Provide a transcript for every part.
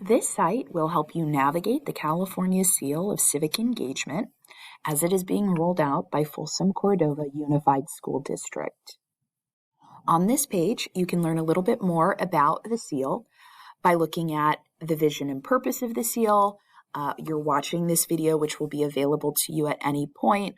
This site will help you navigate the California Seal of Civic Engagement as it is being rolled out by Folsom Cordova Unified School District. On this page, you can learn a little bit more about the seal by looking at the vision and purpose of the seal. You're watching this video, which will be available to you at any point.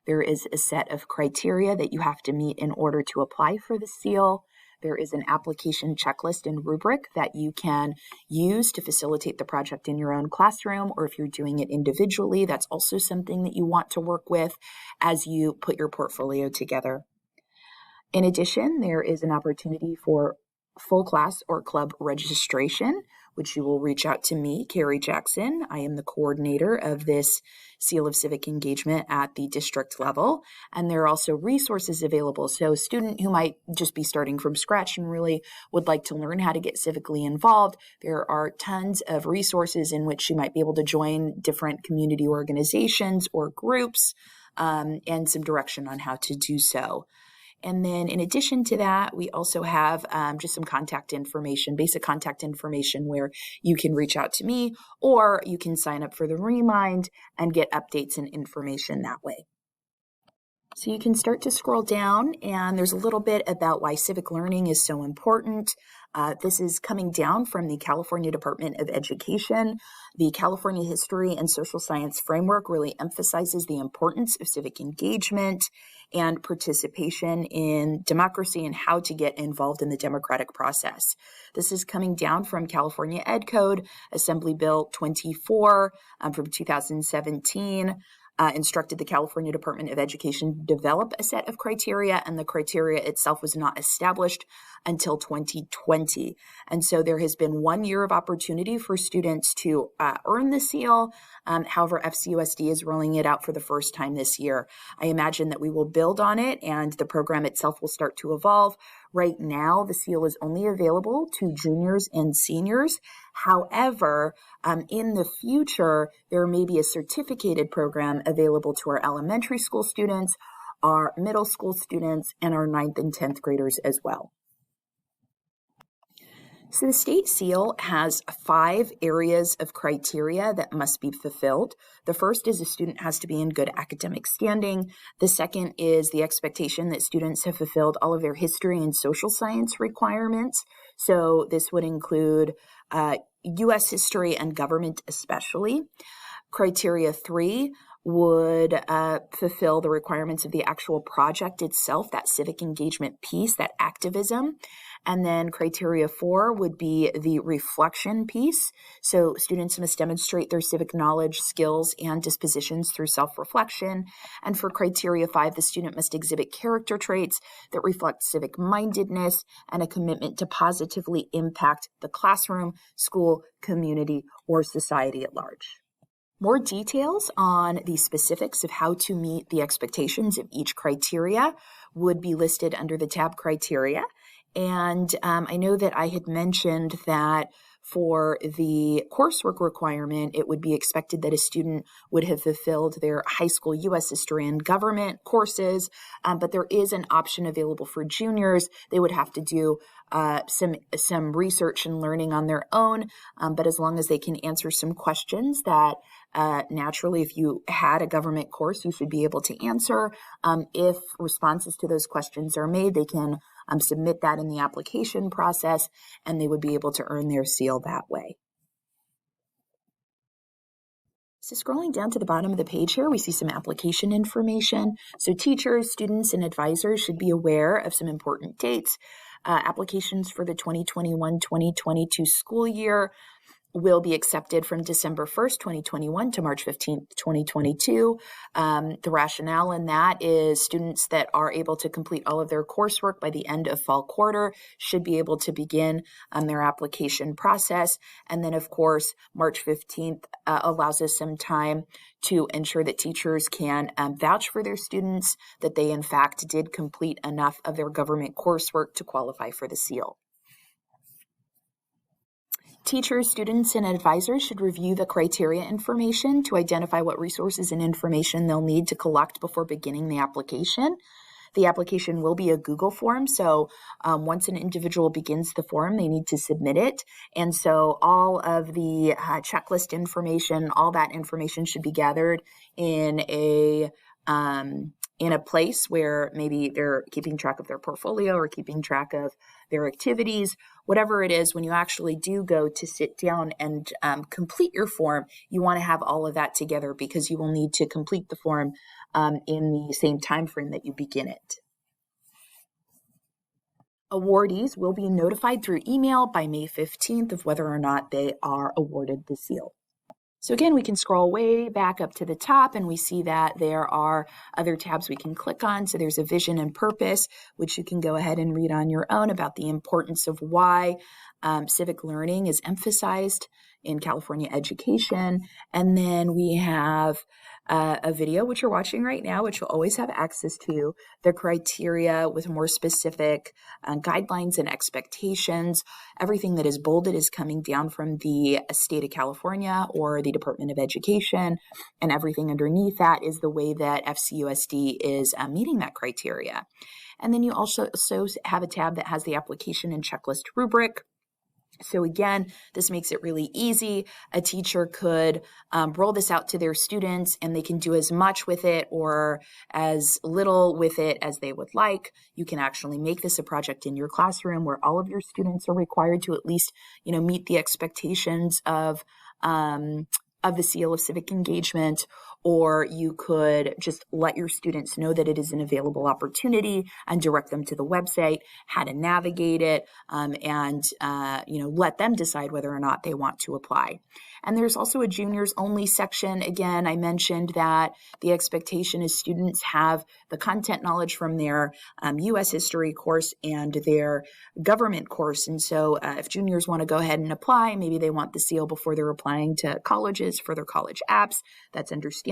There is a set of criteria that you have to meet in order to apply for the seal. There is an application checklist and rubric that you can use to facilitate the project in your own classroom, or if you're doing it individually, that's also something that you want to work with as you put your portfolio together. In addition, there is an opportunity for full class or club registration, which you will reach out to me, Carrie Jackson. I am the coordinator of this Seal of Civic Engagement at the district level, and there are also resources available. So a student who might just be starting from scratch and really would like to learn how to get civically involved, there are tons of resources in which you might be able to join different community organizations or groups, and some direction on how to do so. And then in addition to that, we also have just some contact information, basic contact information where you can reach out to me, or you can sign up for the Remind and get updates and information that way. So you can start to scroll down, and there's a little bit about why civic learning is so important. This is coming down from the California Department of Education. The California History and Social Science Framework really emphasizes the importance of civic engagement and participation in democracy and how to get involved in the democratic process. This is coming down from California Ed Code, Assembly Bill 24 from 2017. Instructed the California Department of Education to develop a set of criteria, and the criteria itself was not established until 2020. And so there has been 1 year of opportunity for students to earn the seal. However, FCUSD is rolling it out for the first time this year. I imagine that we will build on it and the program itself will start to evolve. Right now, the seal is only available to juniors and seniors. However, in the future, there may be a certificated program available to our elementary school students, our middle school students, and our 9th and 10th graders as well. So the state seal has 5 areas of criteria that must be fulfilled. The first is a student has to be in good academic standing. The second is the expectation that students have fulfilled all of their history and social science requirements. So this would include U.S. history and government especially. Criteria 3 would fulfill the requirements of the actual project itself, that civic engagement piece, that activism. And then criteria 4 would be the reflection piece. So students must demonstrate their civic knowledge, skills, and dispositions through self-reflection. And for criteria 5, the student must exhibit character traits that reflect civic mindedness and a commitment to positively impact the classroom, school, community, or society at large. More details on the specifics of how to meet the expectations of each criteria would be listed under the tab Criteria. And I know that I had mentioned that for the coursework requirement, it would be expected that a student would have fulfilled their high school U.S. history and government courses, but there is an option available for juniors. They would have to do some research and learning on their own, but as long as they can answer some questions that naturally, if you had a government course, you should be able to answer. If responses to those questions are made, they can submit that in the application process, and they would be able to earn their seal that way. So scrolling down to the bottom of the page here, we see some application information. So teachers, students, and advisors should be aware of some important dates. Applications for the 2021-2022 school year will be accepted from December 1st, 2021 to March 15th, 2022. The rationale in that is students that are able to complete all of their coursework by the end of fall quarter should be able to begin their application process. And then, of course, March 15th allows us some time to ensure that teachers can vouch for their students, that they in fact did complete enough of their government coursework to qualify for the seal. Teachers, students, and advisors should review the criteria information to identify what resources and information they'll need to collect before beginning the application. The application will be a Google form, so once an individual begins the form, they need to submit it. And so all of the checklist information, all that information should be gathered in a place where maybe they're keeping track of their portfolio or keeping track of their activities, whatever it is. When you actually do go to sit down and complete your form, you want to have all of that together because you will need to complete the form in the same time frame that you begin it. Awardees will be notified through email by May 15th of whether or not they are awarded the seal. So again, we can scroll way back up to the top and we see that there are other tabs we can click on. So there's a vision and purpose, which you can go ahead and read on your own about the importance of why civic learning is emphasized in California education. And then we have a video, which you're watching right now, which you'll always have access to, the criteria with more specific guidelines and expectations. Everything that is bolded is coming down from the state of California or the Department of Education, and everything underneath that is the way that FCUSD is meeting that criteria. And then you also have a tab that has the application and checklist rubric. So again, this makes it really easy. A teacher could roll this out to their students and they can do as much with it or as little with it as they would like. You can actually make this a project in your classroom where all of your students are required to at least, meet the expectations of the seal of civic engagement, or you could just let your students know that it is an available opportunity and direct them to the website, how to navigate it, and let them decide whether or not they want to apply. And there's also a juniors only section. Again, I mentioned that the expectation is students have the content knowledge from their U.S. history course and their government course. And so if juniors want to go ahead and apply, maybe they want the seal before they're applying to colleges for their college apps. That's understandable.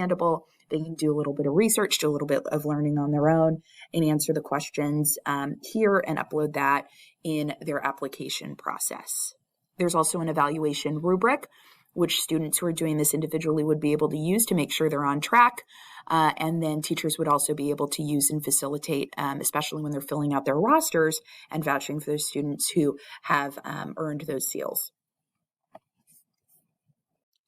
They can do a little bit of research, do a little bit of learning on their own, and answer the questions here and upload that in their application process. There's also an evaluation rubric, which students who are doing this individually would be able to use to make sure they're on track. And then teachers would also be able to use and facilitate, especially when they're filling out their rosters and vouching for those students who have earned those seals.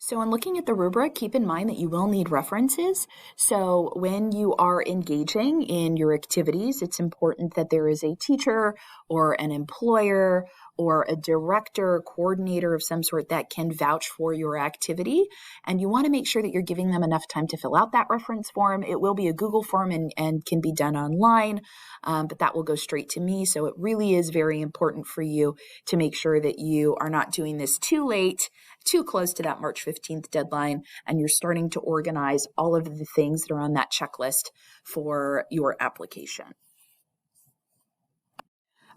So in looking at the rubric, keep in mind that you will need references. So when you are engaging in your activities, it's important that there is a teacher or an employer or a director, coordinator of some sort that can vouch for your activity. And you want to make sure that you're giving them enough time to fill out that reference form. It will be a Google form and can be done online, but that will go straight to me. So it really is very important for you to make sure that you are not doing this too late, too close to that March 15th deadline, and you're starting to organize all of the things that are on that checklist for your application.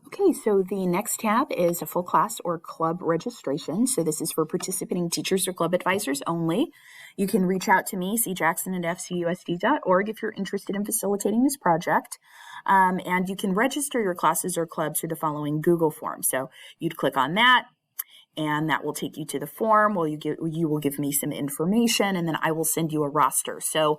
Okay, so the next tab is a full class or club registration. So this is for participating teachers or club advisors only. You can reach out to me, cjackson@fcusd.org, if you're interested in facilitating this project. And you can register your classes or clubs through the following Google form. So you'd click on that, and that will take you to the form. Well, you will give me some information, and then I will send you a roster. So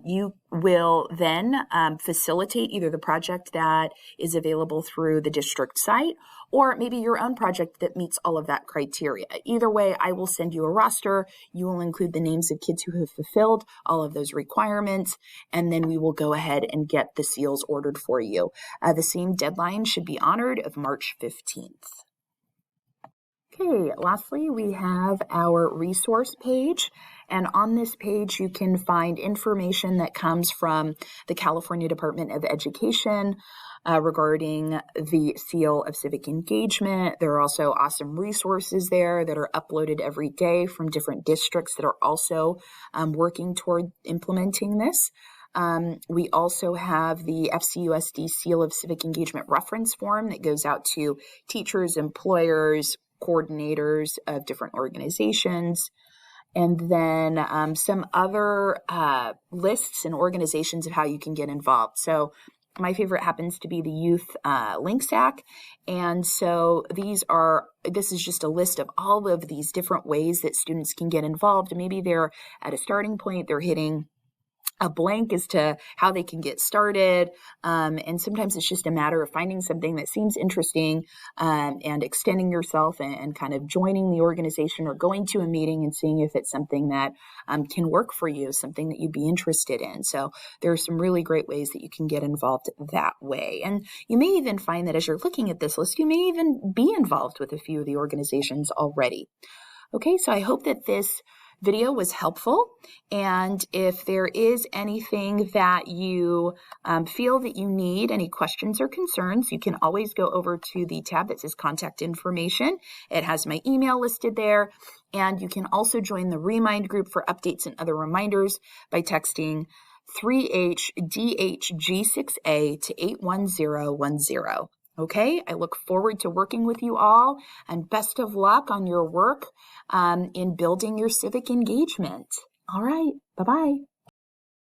you will then facilitate either the project that is available through the district site, or maybe your own project that meets all of that criteria. Either way, I will send you a roster. You will include the names of kids who have fulfilled all of those requirements, and then we will go ahead and get the seals ordered for you. The same deadline should be honored of March 15th. Okay, lastly, we have our resource page. And on this page, you can find information that comes from the California Department of Education regarding the seal of civic engagement. There are also awesome resources there that are uploaded every day from different districts that are also working toward implementing this. We also have the FCUSD Seal of Civic Engagement reference form that goes out to teachers, employers, coordinators of different organizations, and then some other lists and organizations of how you can get involved. So my favorite happens to be the Youth Link Stack. And so this is just a list of all of these different ways that students can get involved. Maybe they're at a starting point, they're hitting a blank as to how they can get started. And sometimes it's just a matter of finding something that seems interesting and extending yourself and kind of joining the organization or going to a meeting and seeing if it's something that can work for you, something that you'd be interested in. So there are some really great ways that you can get involved that way. And you may even find that as you're looking at this list, you may even be involved with a few of the organizations already. Okay, so I hope that this video was helpful, and if there is anything that you feel that you need, any questions or concerns, you can always go over to the tab that says contact information. It has my email listed there, and you can also join the Remind group for updates and other reminders by texting 3HDHG6A to 81010. Okay, I look forward to working with you all, and best of luck on your work in building your civic engagement. All right, bye-bye.